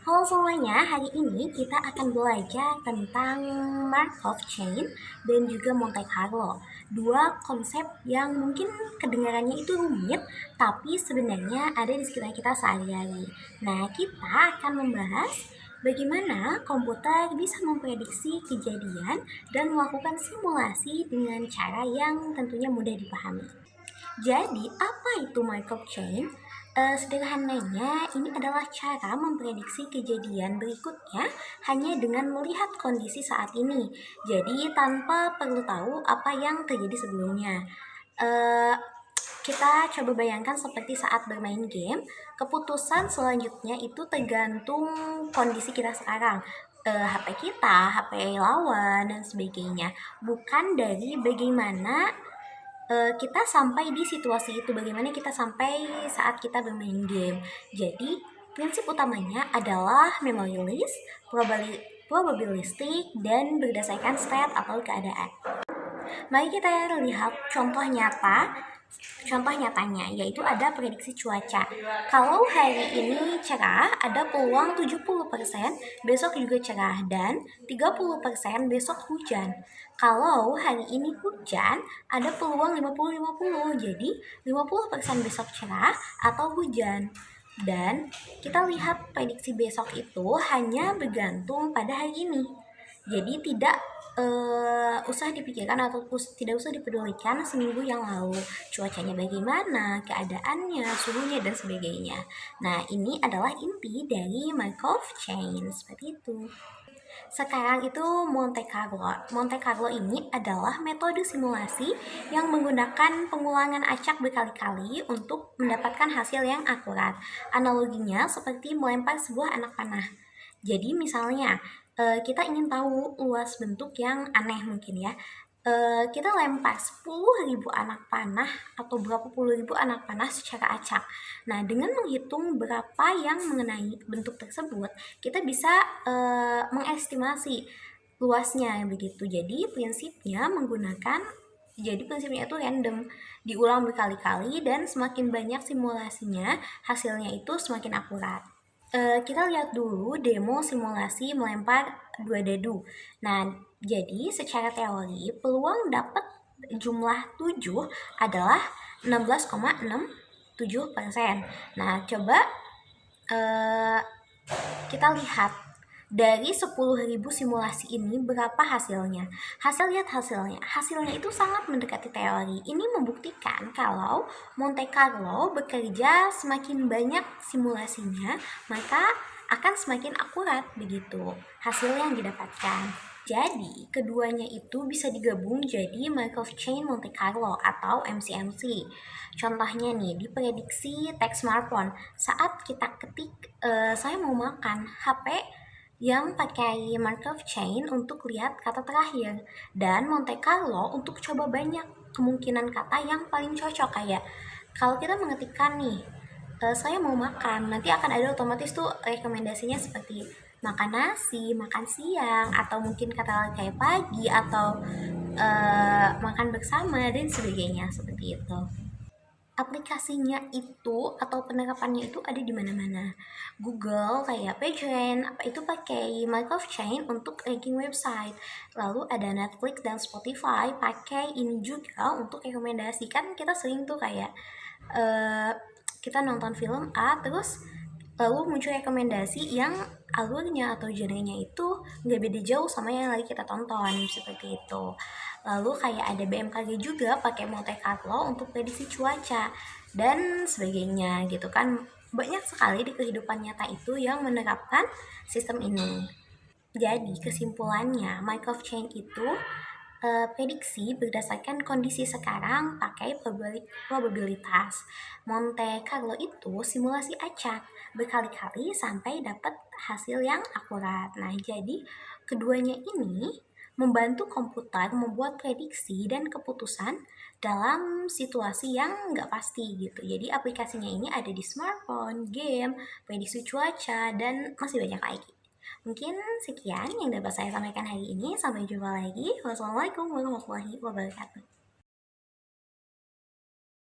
Halo semuanya, hari ini kita akan belajar tentang Markov Chain dan juga Monte Carlo. Dua konsep yang mungkin kedengarannya itu rumit, tapi sebenarnya ada di sekitar kita sehari-hari. Nah, kita akan membahas bagaimana komputer bisa memprediksi kejadian dan melakukan simulasi dengan cara yang tentunya mudah dipahami. Jadi, apa itu Markov Chain? Sederhananya, ini adalah cara memprediksi kejadian berikutnya hanya dengan melihat kondisi saat ini. Jadi, tanpa perlu tahu apa yang terjadi sebelumnya. Eh, kita coba bayangkan seperti saat bermain game, keputusan selanjutnya itu tergantung kondisi kita sekarang. HP kita, HP lawan, dan sebagainya. Bukan dari bagaimana kita sampai di situasi itu, bagaimana kita sampai saat kita bermain game. Jadi prinsip utamanya adalah memory list, probabilistik, dan berdasarkan state atau keadaan. Mari kita lihat contoh nyata. Contoh nyatanya yaitu ada prediksi cuaca. Kalau hari ini cerah, ada peluang 70% besok juga cerah dan 30% besok hujan. Kalau hari ini hujan, ada peluang 50-50. Jadi 50% besok cerah atau hujan. Dan kita lihat prediksi besok itu hanya bergantung pada hari ini. Jadi tidak usah dipikirkan atau tidak usah dipedulikan seminggu yang lalu cuacanya bagaimana, keadaannya, suhunya, dan sebagainya. Nah, ini adalah inti dari Markov Chain, seperti itu. Sekarang itu Monte Carlo. Monte Carlo ini adalah metode simulasi yang menggunakan pengulangan acak berkali-kali untuk mendapatkan hasil yang akurat. Analoginya seperti melempar sebuah anak panah. Jadi misalnya kita ingin tahu luas bentuk yang aneh mungkin ya. Kita lempar 10.000 anak panah atau berapa puluh ribu anak panah secara acak. Nah, dengan menghitung berapa yang mengenai bentuk tersebut, kita bisa mengestimasi luasnya begitu. Jadi prinsipnya itu random, diulang berkali-kali dan semakin banyak simulasinya, hasilnya itu semakin akurat. Kita lihat dulu demo simulasi melempar dua dadu. Nah, jadi secara teori peluang dapat jumlah 7 adalah 16,67%. Nah, coba uh, kita lihat dari 10.000 simulasi ini berapa hasilnya. Hasilnya itu sangat mendekati teori. Ini membuktikan kalau Monte Carlo bekerja semakin banyak simulasinya, maka akan semakin akurat begitu hasil yang didapatkan. Jadi, keduanya itu bisa digabung jadi Markov Chain Monte Carlo atau MCMC. Contohnya nih, di prediksi teks smartphone, saat kita ketik saya mau makan, HP yang pakai Markov Chain untuk lihat kata terakhir, dan Monte Carlo untuk coba banyak kemungkinan kata yang paling cocok. Kayak kalau kita mengetikkan nih, saya mau makan, nanti akan ada otomatis tuh rekomendasinya seperti makan nasi, makan siang, atau mungkin kata kayak pagi, atau makan bersama, dan sebagainya seperti itu. Aplikasinya itu atau penerapannya itu ada di mana-mana. Google kayak PageRank apa itu pakai Markov Chain untuk ranking website. Lalu ada Netflix dan Spotify pakai ini juga untuk rekomendasi. Kan kita sering tuh kayak kita nonton film A terus lalu muncul rekomendasi yang alurnya atau genrenya itu nggak beda jauh sama yang lagi kita tonton seperti itu. Lalu kayak ada BMKG juga pakai Monte Carlo untuk prediksi cuaca dan sebagainya gitu kan. Banyak sekali di kehidupan nyata itu yang menerapkan sistem ini. Jadi kesimpulannya Markov Chain itu prediksi berdasarkan kondisi sekarang pakai probabilitas. Monte Carlo itu simulasi acak berkali-kali sampai dapat hasil yang akurat. Nah, jadi keduanya ini membantu komputer membuat prediksi dan keputusan dalam situasi yang nggak pasti gitu. Jadi aplikasinya ini ada di smartphone, game, prediksi cuaca, dan masih banyak lagi. Mungkin sekian yang dapat saya sampaikan hari ini. Sampai jumpa lagi. Wassalamualaikum warahmatullahi wabarakatuh.